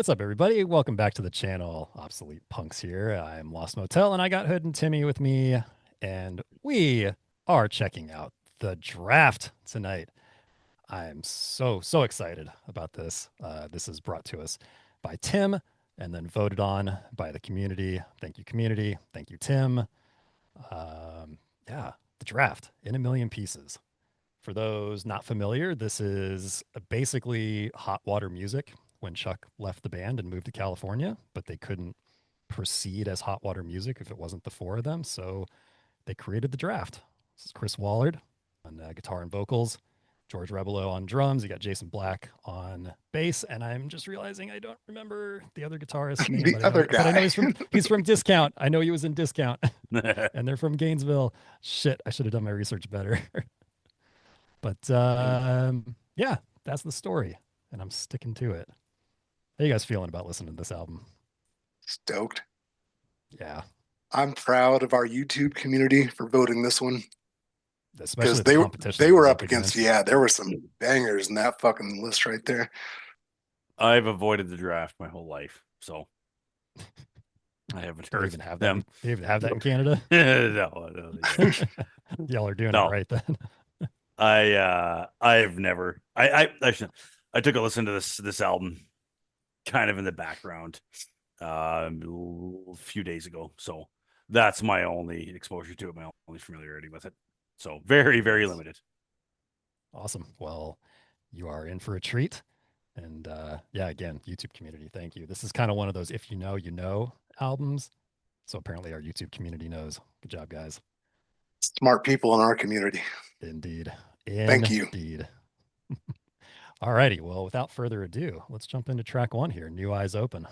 What's up, everybody? Welcome back to the channel. Obsolete Punx here. I'm Lost Motel, and I got Hood and Timmy with me, and we are checking out the draft tonight. I'm so excited about this. This is brought to us by Tim and then voted on by the community. Thank you, community. Thank you, Tim. Yeah, the draft in a million pieces. For those not familiar, this is basically hot water music when Chuck left the band and moved to California, but they couldn't proceed as hot water music if it wasn't the four of them. So they created the draft. This is Chris Wallard on guitar and vocals, George Rebelo on drums. You got Jason Black on bass, and I'm just realizing I don't remember the other guitarist's name, The other but I know guy. he's from Discount. I know he was in Discount, and they're from Gainesville. Shit, I should have done my research better. But yeah, that's the story, and I'm sticking to it. How you guys feeling about listening to this album? Stoked. Yeah, I'm proud of our YouTube community for voting this one especially because the they competition they it was were up up against, against. yeah, there were some bangers in that fucking list right there. I've avoided the draft my whole life, so I haven't They heard even have them. that. They even have that in Canada. No, Y'all are doing No. it right then. I've never. I took a listen to this album, kind of in the background, a few days ago. So that's my only exposure to it, my only familiarity with it. So very limited. Awesome. Well, you are in for a treat. And yeah, again, YouTube community, thank you. This is kind of one of those if you know, you know albums. So apparently our YouTube community knows. Good job, guys. Smart people in our community. Indeed. Thank you. Indeed. All righty. Well, without further ado, let's jump into track one here. New Eyes Open.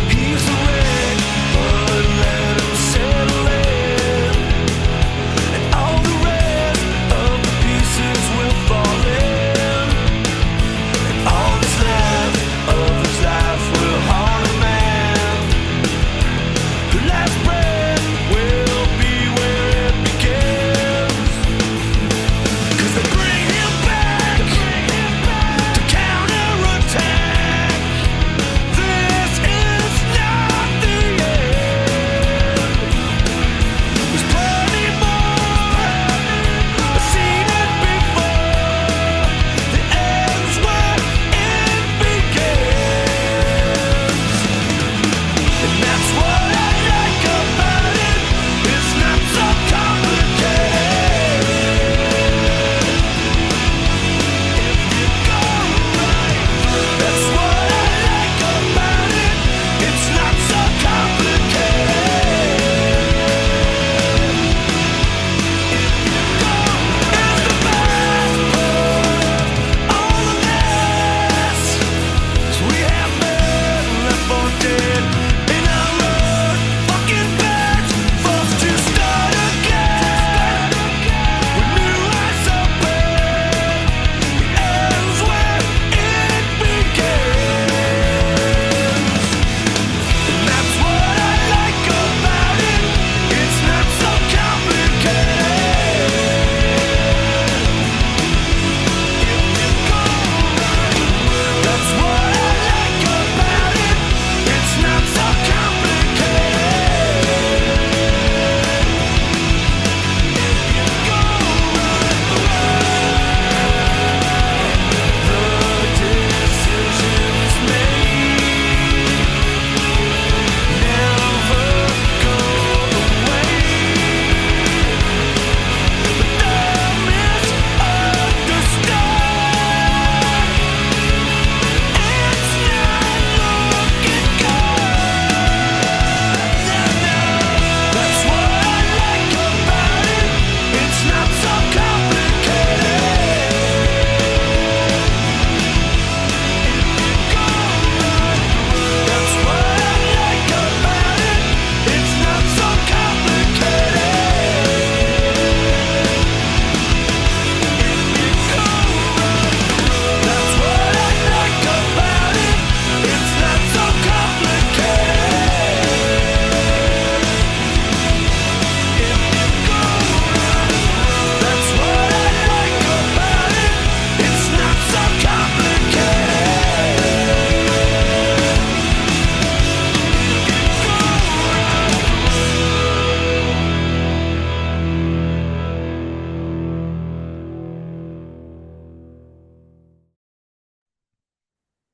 He's a wreck, but let him settle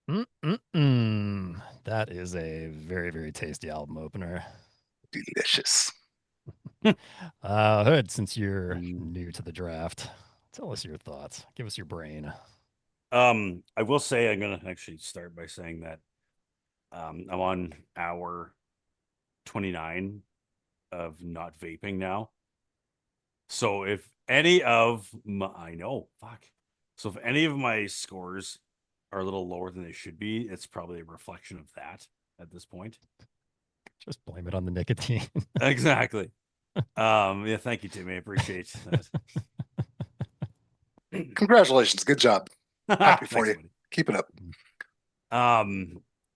Mm-mm-mm. That is a very, very tasty album opener. Delicious. Hood, since you're Mm. new to the draft, tell us your thoughts. Give us your brain. I will say I'm gonna actually start by saying that I'm on hour 29 of not vaping now. So if any of my, I know, fuck. So if any of my scores are a little lower than they should be, it's probably a reflection of that at this point. Just blame it on the nicotine. Exactly. Yeah, thank you, Timmy. I appreciate Congratulations. Good job. that. Happy for Thanks, you. buddy. Keep it up. I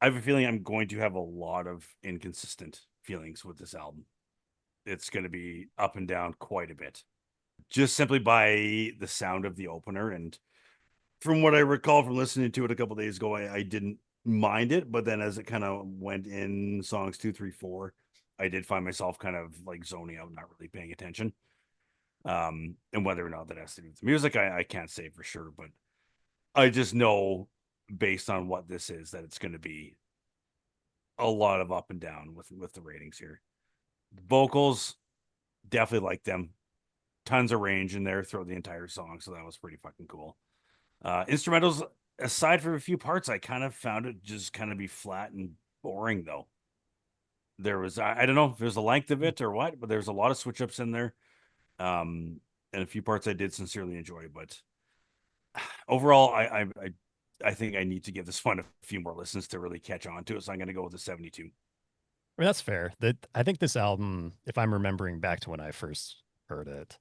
have a feeling I'm going to have a lot of inconsistent feelings with this album. It's going to be up and down quite a bit, just simply by the sound of the opener. And from what I recall from listening to it a couple days ago, I didn't mind it. But then as it kind of went in songs 2, 3, 4, I did find myself kind of like zoning out, not really paying attention. And whether or not that has to do with the music, I can't say for sure. But I just know based on what this is that it's going to be a lot of up and down with the ratings here. Vocals, definitely like them. Tons of range in there throughout the entire song, so that was pretty fucking cool. Instrumentals, aside from a few parts, I kind of found it just kind of be flat and boring though. There was I don't know if there's the length of it or what, but there's a lot of switch ups in there. And a few parts I did sincerely enjoy, but overall, I think I need to give this one a few more listens to really catch on to it. So I'm going to go with the 72. I mean, that's fair. That I think this album, if I'm remembering back to when I first heard it,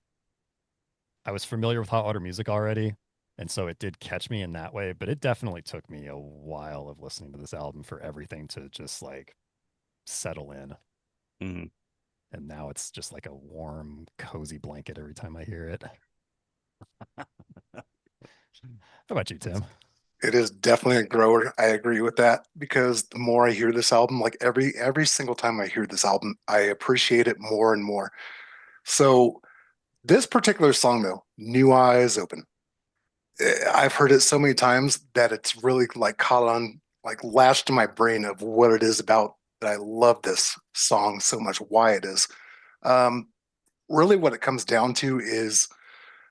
I was familiar with hot water music already, and so it did catch me in that way. But it definitely took me a while of listening to this album for everything to just like settle in. Mm-hmm. And now it's just like a warm, cozy blanket every time I hear it. How about you, It's, Tim? it is definitely a grower. I agree with that because the more I hear this album, like every single time I hear this album, I appreciate it more and more. So this particular song though, New Eyes Open, I've heard it so many times that it's really like caught on, like latched to my brain of what it is about that I love this song so much, why it is. Um, Really what it comes down to is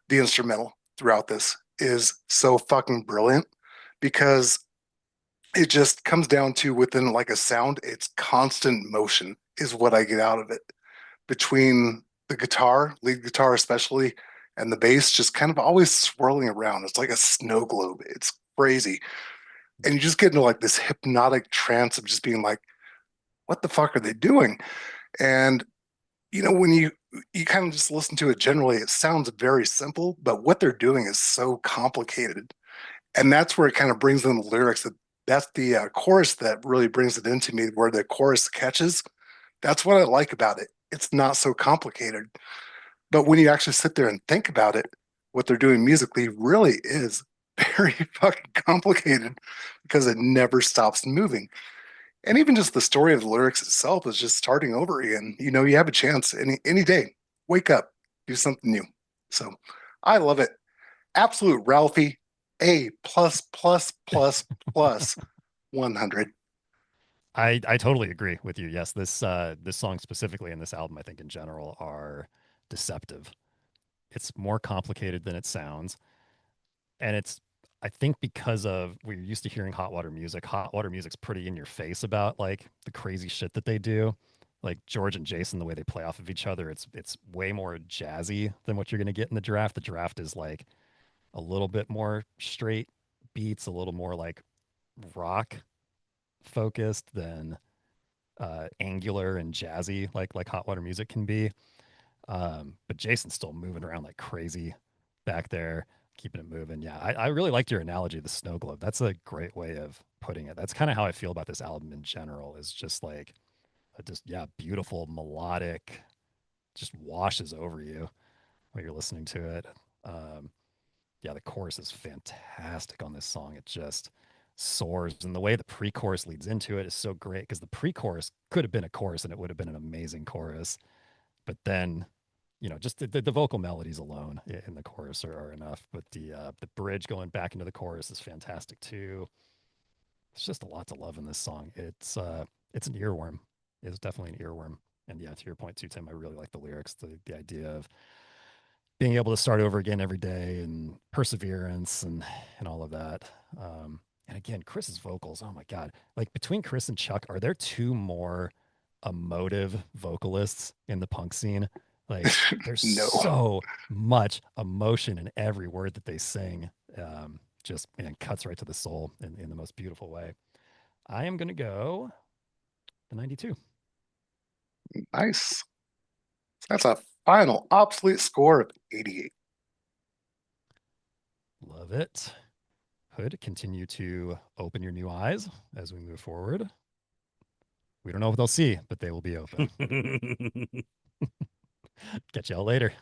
the instrumental throughout this is so fucking brilliant because it just comes down to within like a sound, it's constant motion is what I get out of it between the guitar, lead guitar especially, and the bass just kind of always swirling around. It's like a snow globe. It's crazy. And you just get into like this hypnotic trance of just being like, what the fuck are they doing? And when you kind of just listen to it generally, it sounds very simple, but what they're doing is so complicated. And that's where it kind of brings in the lyrics. That's the chorus that really brings it into me, where the chorus catches. That's what I like about it. It's not so complicated. But when you actually sit there and think about it, what they're doing musically really is very fucking complicated because it never stops moving. And even just the story of the lyrics itself is just starting over again. You have a chance any day. Wake up, do something new. So I love it. Absolute Ralphie, A plus plus plus plus 100. I totally agree with you. Yes, this song specifically and this album, I think in general, are deceptive. It's more complicated than it sounds, and it's I think because of we're used to hearing hot water music. Hot water music's pretty in your face about like the crazy shit that they do. Like George and Jason, the way they play off of each other, it's way more jazzy than what you're gonna get in the draft. The draft is like a little bit more straight beats, a little more like rock focused than angular and jazzy like hot water music can be. But Jason's still moving around like crazy back there, keeping it moving. Yeah, I really liked your analogy of the snow globe. That's a great way of putting it. That's kind of how I feel about this album in general. Is just like just yeah, beautiful melodic, just washes over you when you're listening to it. Um, yeah, the chorus is fantastic on this song. It just soars, and the way the pre-chorus leads into it is so great because the pre-chorus could have been a chorus and it would have been an amazing chorus, but then just the vocal melodies alone in the chorus are enough. But the bridge going back into the chorus is fantastic too. There's just a lot to love in this song. It's an earworm. It's definitely an earworm. And yeah, to your point too, Tim, I really like the lyrics, the idea of being able to start over again every day and perseverance and all of that. And again, Chris's vocals, oh my God. Like between Chris and Chuck, are there two more emotive vocalists in the punk scene? Like there's No. so much emotion in every word that they sing. Just man, cuts right to the soul in the most beautiful way. I am gonna go the 92. Nice. That's a final obsolete score of 88. Love it. Hood, continue to open your new eyes as we move forward. We don't know what they'll see, but they will be open. Catch y'all later.